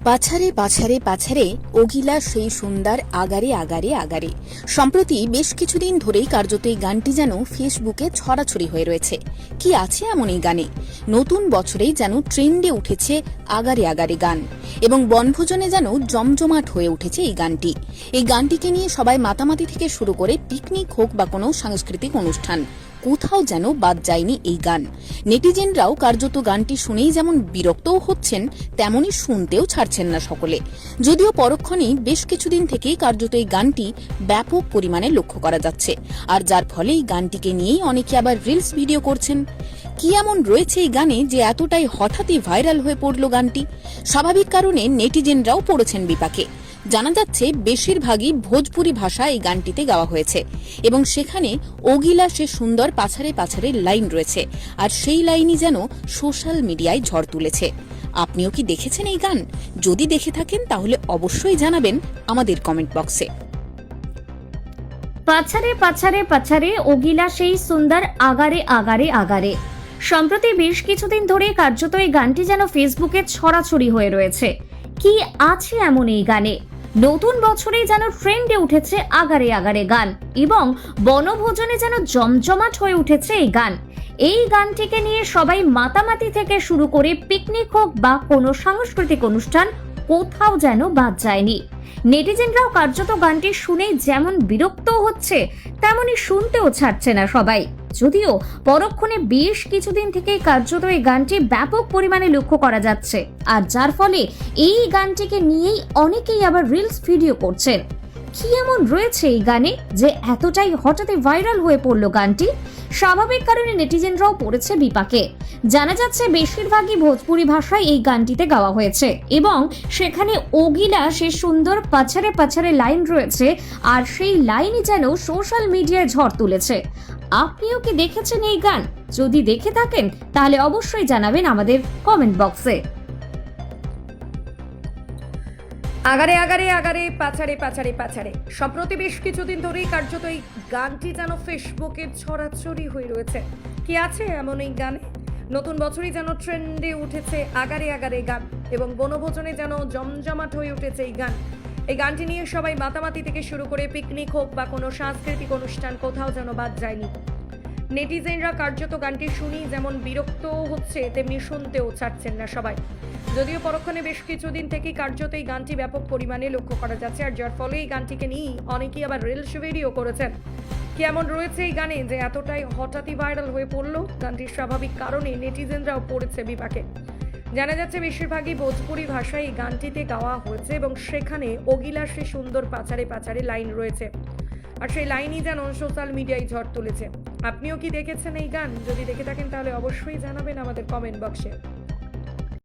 পাছারে পাছারে পাছারে ওগিলা সেই সুন্দর আগারে আগারে আগারে। সম্প্রতি বেশ কিছুদিন ধরেই কার্যত এই গানটি যেন ফেসবুকে ছড়াছড়ি হয়ে রয়েছে। কি আছে এমন এই গানে? নতুন বছরেই যেন ট্রেন্ডে উঠেছে আগারে আগারে গান এবং বনভোজনে যেন জমজমাট হয়ে উঠেছে এই গানটি। এই গানটিকে নিয়ে সবাই মাতামাতি থেকে শুরু করে পিকনিক হোক বা কোনো সাংস্কৃতিক অনুষ্ঠান, কোথাও যেন বাদ যায়নি এই গান। নেটিজেনরাও কার্যত গানটি শুনেই যেমন বিরক্তও হচ্ছেন, তেমনই শুনতেও ছাড়ছেন না সকলে। যদিও পরক্ষণেই বেশ কিছুদিন থেকেই কার্যত এই গানটি ব্যাপক পরিমাণে লক্ষ্য করা যাচ্ছে, আর যার ফলে এই গানটিকে নিয়েই অনেকে আবার রিলস ভিডিও করছেন। কি এমন রয়েছে এই গানে যে এতটাই হঠাৎই ভাইরাল হয়ে পড়ল গানটি? স্বাভাবিক কারণে নেটিজেনরাও পড়েছেন বিপাকে। জানা যাচ্ছে বেশিরভাগই ভোজপুরি ভাষা এই গানটিতে গাওয়া হয়েছে এবং সেখানে ওগিলা সে সুন্দর পাছারে পাছারে লাইন রয়েছে, আর সেই লাইনই যেন সোশ্যাল মিডিয়ায় ঝড় তুলেছে। আপনিও কি দেখেছেন এই গান? যদি দেখে থাকেন তাহলে অবশ্যই জানাবেন আমাদের কমেন্ট বক্সে। পাছারে পাছারে পাছারে ওগিলা সেই সুন্দর আগারে আগারে আগারে। সম্প্রতি বেশ কিছুদিন ধরে কার্যত এই গানটি যেন ফেসবুকে ছড়াছড়ি হয়ে রয়েছে। কি আছে এমন এই গানে? নতুন বছরেই যেন ট্রেন্ডে উঠেছে আগারে আগারে গান এবং বনভোজনে যেন জমজমাট হয়ে উঠেছে এই গান। এই গানটিকে নিয়ে সবাই মাতামাতি থেকে শুরু করে পিকনিক হোক বা কোনো সাংস্কৃতিক অনুষ্ঠান, কোথাও যেন বাদ যায়নি। নেটিজেনরাও কার্যত গানটি শুনেই যেমন বিরক্ত হচ্ছে, তেমনই শুনতেও ছাড়ছে না সবাই। যদিও পরক্ষণে বেশ কিছুদিন থেকে কার্যত এই গানটি ব্যাপক পরিমাণে লক্ষ্য করা যাচ্ছে, আর যার ফলে এই গানটিকে নিয়েই অনেকেই আবার রিলস ভিডিও করছেন। কি এমন রয়েছে এই গানে যে এতটাই হঠাৎই ভাইরাল হয়ে পড়ল গানটি? স্বাভাবিক কারণে নেটিজেনরাও পড়েছে বিপাকে। জানা যাচ্ছে বেশিরভাগই ভোজপুরি ভাষায় এই গানটিতে গাওয়া হয়েছে এবং সেখানে ওগিলা সে সুন্দর পাছারে পাছারে লাইন রয়েছে, আর সেই লাইনই যেন সোশ্যাল মিডিয়ায় ঝড় তুলেছে। আপনিও কি দেখেছেন এই গান? যদি দেখে থাকেন তাহলে অবশ্যই জানাবেন আমাদের কমেন্ট বক্সে। আগারে আগারে আগারে পাছারে পাছারে পাছারে। সম্প্রতি বেশ কিছুদিন ধরেই কার্যত এই গানটি যেন ফেসবুকে ছড়াছড়ি হয়ে রয়েছে। কি আছে এমন এই গানে? নতুন বছরই যেন ট্রেন্ডে উঠেছে আগারে আগারে গান এবং বনভোজনে যেন জমজমাট হয়ে উঠেছে এই গান। এই গানটি নিয়ে সবাই মাতামাতি থেকে শুরু করে পিকনিক হোক বা কোনো সাংস্কৃতিক অনুষ্ঠান, কোথাও যেন বাদ যায়নি। নেটিজেনরা কার্যত গানটি শুনেই যেমন বিরক্তও হচ্ছে, তেমনি শুনতেও ছাড়ছেন না সবাই। যদিও পরক্ষণে বেশ কিছুদিন থেকেই কার্যত এই গানটি ব্যাপক পরিমাণে লক্ষ্য করা যাচ্ছে, আর যার ফলে এই গানটিকে নিয়ে অনেকেই আবার রিলস ভিডিও করেছেন। কেমন রয়েছে এই গানে যে এতটাই হঠাৎই ভাইরাল হয়ে পড়ল? গানটির স্বাভাবিক কারণে নেটিজেনরাও পড়েছে বিপাকে। জানা যাচ্ছে বেশিরভাগই ভোজপুরি ভাষায় এই গানটিতে গাওয়া হয়েছে এবং সেখানে ওগিলা সে সুন্দর পাছারে পাছারে লাইন রয়েছে, আর সেই লাইনই যেন সোশ্যাল মিডিয়ায় ঝড় তুলেছে। আপনিও কি দেখেছেন এই গান? যদি দেখে থাকেন তাহলে অবশ্যই জানাবেন আমাদের কমেন্ট বক্সে।